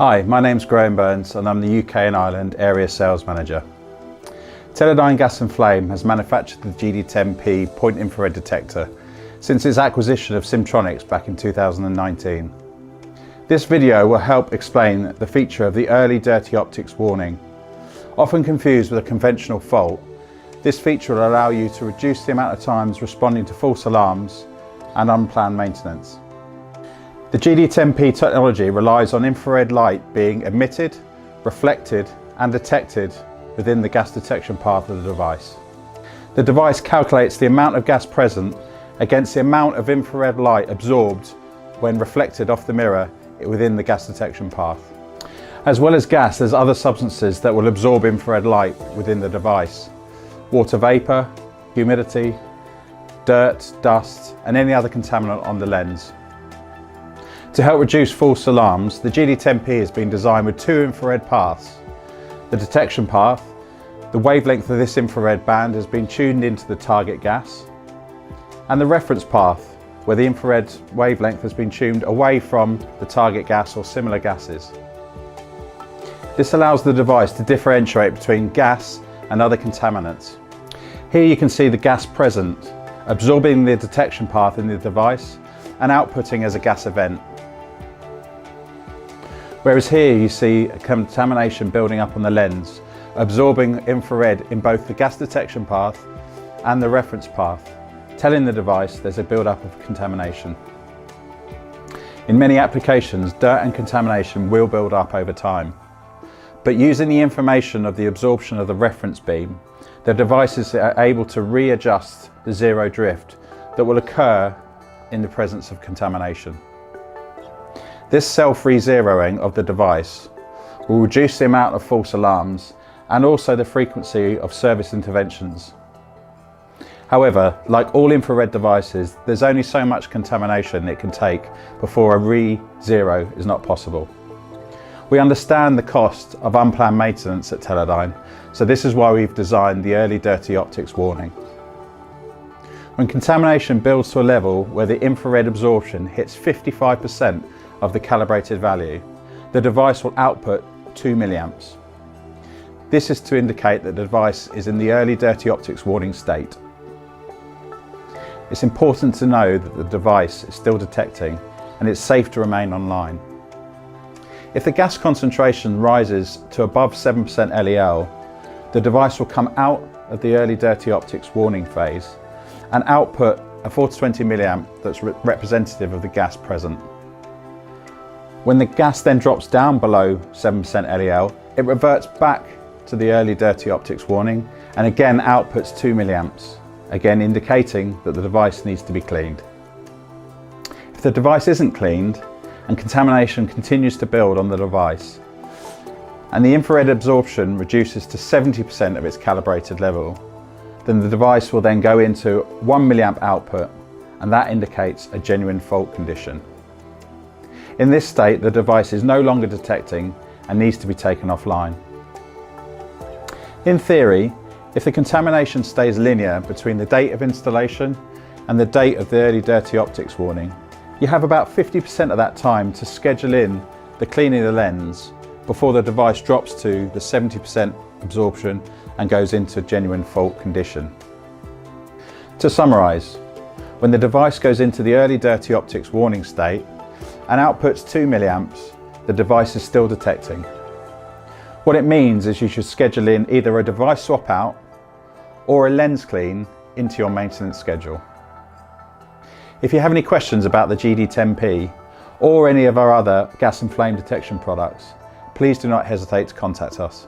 Hi, my name's Graham Burns and I'm the UK and Ireland Area Sales Manager. Teledyne Gas and Flame has manufactured the GD10P point infrared detector since its acquisition of Simtronics back in 2019. This video will help explain the feature of the early dirty optics warning. Often confused with a conventional fault, this feature will allow you to reduce the amount of times responding to false alarms and unplanned maintenance. The GD10P technology relies on infrared light being emitted, reflected and detected within the gas detection path of the device. The device calculates the amount of gas present against the amount of infrared light absorbed when reflected off the mirror within the gas detection path. As well as gas, there's other substances that will absorb infrared light within the device. Water vapour, humidity, dirt, dust and any other contaminant on the lens. To help reduce false alarms, the GD10P has been designed with two infrared paths. The detection path, the wavelength of this infrared band has been tuned into the target gas, and the reference path, where the infrared wavelength has been tuned away from the target gas or similar gases. This allows the device to differentiate between gas and other contaminants. Here you can see the gas present, absorbing the detection path in the device and outputting as a gas event. Whereas here you see contamination building up on the lens, absorbing infrared in both the gas detection path and the reference path, telling the device there's a build-up of contamination. In many applications, dirt and contamination will build up over time. But using the information of the absorption of the reference beam, the devices are able to readjust the zero drift that will occur in the presence of contamination. This self-re-zeroing of the device will reduce the amount of false alarms and also the frequency of service interventions. However, like all infrared devices, there's only so much contamination it can take before a re-zero is not possible. We understand the cost of unplanned maintenance at Teledyne, so this is why we've designed the early dirty optics warning. When contamination builds to a level where the infrared absorption hits 55% of the calibrated value, the device will output 2 milliamps. This is to indicate that the device is in the early dirty optics warning state. It's important to know that the device is still detecting and it's safe to remain online. If the gas concentration rises to above 7% LEL, the device will come out of the early dirty optics warning phase and output a 4 to 20 milliamp that's representative of the gas present. When the gas then drops down below 7% LEL, it reverts back to the early dirty optics warning and again outputs 2 milliamps, again indicating that the device needs to be cleaned. If the device isn't cleaned and contamination continues to build on the device and the infrared absorption reduces to 70% of its calibrated level, then the device will then go into 1 milliamp output and that indicates a genuine fault condition. In this state, the device is no longer detecting and needs to be taken offline. In theory, if the contamination stays linear between the date of installation and the date of the early dirty optics warning, you have about 50% of that time to schedule in the cleaning of the lens before the device drops to the 70% absorption and goes into genuine fault condition. To summarise, when the device goes into the early dirty optics warning state and outputs 2 milliamps, the device is still detecting. What it means is you should schedule in either a device swap out or a lens clean into your maintenance schedule. If you have any questions about the GD10P or any of our other gas and flame detection products, please do not hesitate to contact us.